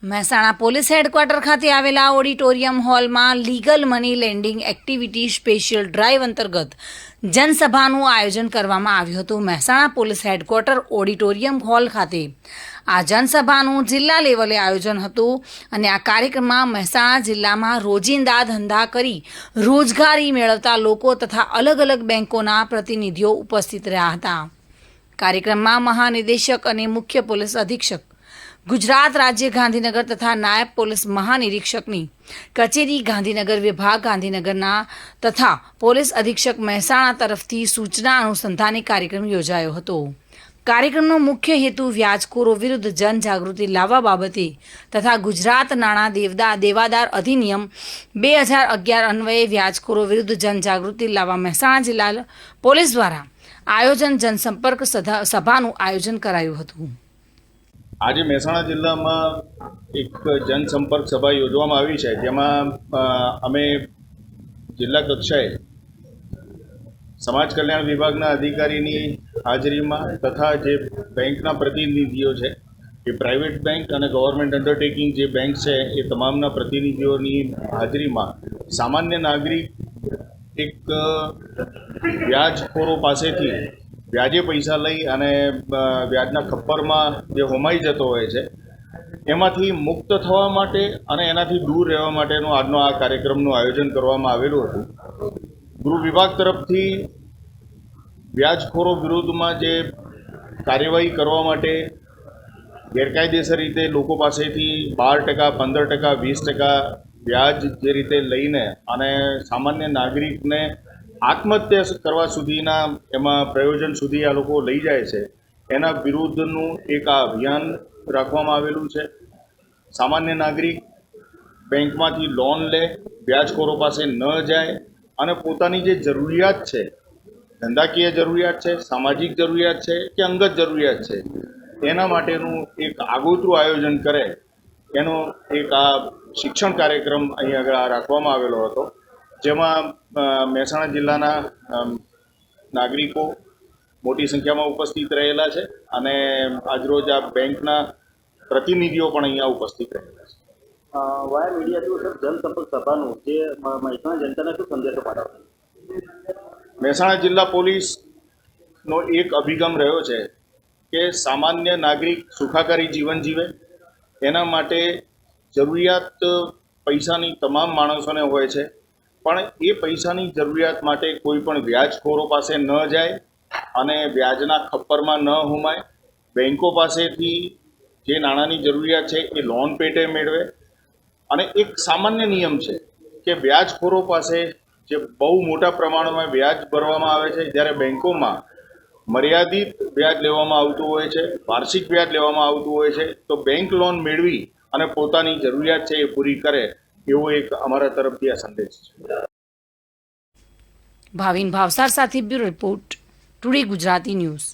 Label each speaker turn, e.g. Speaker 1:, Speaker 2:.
Speaker 1: Mehsana police headquarter ખાતે આવેલા auditorium હોલમાં legal money lending activity special drive અંતર્ગત જનસભાનું આયોજન કરવામાં આવ્યું હતું. Mehsana police headquarter auditorium hall ખાતે આ જનસભાનું જિલ્લા લેવલે આયોજન હતું અને આ કાર્યક્રમમાં મહેસાણા જિલ્લામાં રોજિંદા ધંધા કરી રોજગારી મેળવતા લોકો તથા અલગ અલગ બેંકોના પ્રતિનિધિઓ ઉપસ્થિત રહ્યા હતા. કાર્યક્રમમાં મહાનિદેશક અને મુખ્ય પોલીસ અધિક્ષક ગુજરાત રાજ્ય ગાંધીનગર તથા નાયબ પોલીસ મહાનિરીક્ષકની કચેરી ગાંધીનગર વિભાગ ગાંધીનગરના તથા પોલીસ અધિક્ષક મહેસાણા તરફથી સૂચના અનુસંધાને કાર્યક્રમ યોજાયો હતો. કાર્યક્રમનો મુખ્ય હેતુ વ્યાજખોરો વિરુદ્ધ જનજાગૃતિ લાવવા બાબતે તથા ગુજરાત નાણાં દેવાદાર અધિનિયમ 2011 અન્વયે વ્યાજખોરો વિરુદ્ધ જનજાગૃતિ લાવવા મહેસાણા જિલ્લા પોલીસ દ્વારા આયોજન જનસંપર્ક સભાનું આયોજન કરાયું હતું.
Speaker 2: આજે મહેસાણા જિલ્લામાં એક જનસંપર્ક સભા યોજવામાં આવી છે, જેમાં અમે જિલ્લા કક્ષાએ સમાજ કલ્યાણ વિભાગના અધિકારીની હાજરીમાં તથા જે બેંકના પ્રતિનિધિઓ છે, એ પ્રાઇવેટ બેંક અને ગવર્મેન્ટ અંડરટેકિંગ જે બેંક છે એ તમામના પ્રતિનિધિઓની હાજરીમાં સામાન્ય નાગરિક એક વ્યાજખોરો પાસેથી વ્યાજે પૈસા લઈ અને વ્યાજના ખપ્પરમાં જે હોમાઈ જતો હોય છે એમાંથી મુક્ત થવા માટે અને એનાથી દૂર રહેવા માટેનું આજનો આ કાર્યક્રમનું આયોજન કરવામાં આવેલું હતું. ગૃહ વિભાગ તરફથી વ્યાજખોરો વિરુદ્ધમાં જે કાર્યવાહી કરવા માટે ગેરકાયદેસર રીતે લોકો પાસેથી 12%, 15%, 20% વ્યાજ જે રીતે લઈને અને સામાન્ય નાગરિકને આત્મહત્યા કરવા સુધીના એમાં પ્રયોજન સુધી આ લોકો લઈ જાય છે, એના વિરુદ્ધનું એક આ અભિયાન રાખવામાં આવેલું છે. સામાન્ય નાગરિક બેંકમાંથી લોન લે, વ્યાજખોરો પાસે ન જાય અને પોતાની જે જરૂરિયાત છે, ધંધાકીય જરૂરિયાત છે, સામાજિક જરૂરિયાત છે કે અંગત જરૂરિયાત છે, એના માટેનું એક આગોતરું આયોજન કરે એનો એક આ શિક્ષણ કાર્યક્રમ અહીં આગળ રાખવામાં આવેલો હતો, જેમાં મહેસાણા જિલ્લાના નાગરિકો મોટી સંખ્યામાં ઉપસ્થિત રહેલા છે અને આજરોજ આ બેંકના પ્રતિનિધિઓ પણ અહીંયા ઉપસ્થિત રહેલા છે.
Speaker 3: વાયા મીડિયા થ્રુ સર જનસંપર્ક સભાનું જે મહેસાણા જનતાને શું સંદેશો પાઠવશે?
Speaker 2: મહેસાણા જિલ્લા પોલીસનો એક અભિગમ રહ્યો છે કે સામાન્ય નાગરિક સુખાકારી જીવન જીવે એના માટે જરૂરિયાત પૈસાની તમામ માણસોને હોય છે, પણ એ પૈસાની જરૂરિયાત માટે કોઈ પણ વ્યાજખોરો પાસે ન જાય અને વ્યાજના ખપ્પરમાં ન હોમાય, બેંકો પાસેથી જે નાણાંની જરૂરિયાત છે એ લોન પેટે મેળવે. અને એક સામાન્ય નિયમ છે કે વ્યાજખોરો પાસે જે બહુ મોટા પ્રમાણમાં વ્યાજ ભરવામાં આવે છે, જ્યારે બેંકોમાં મર્યાદિત વ્યાજ લેવામાં આવતું હોય છે, વાર્ષિક વ્યાજ લેવામાં આવતું હોય છે, તો બેંક લોન મેળવી અને પોતાની જરૂરિયાત છે એ પૂરી કરે એવો એક અમારા તરફથી આ સંદેશ છે.
Speaker 1: ભાવિન ભાવસાર સાથે bureau report, today Gujarati news.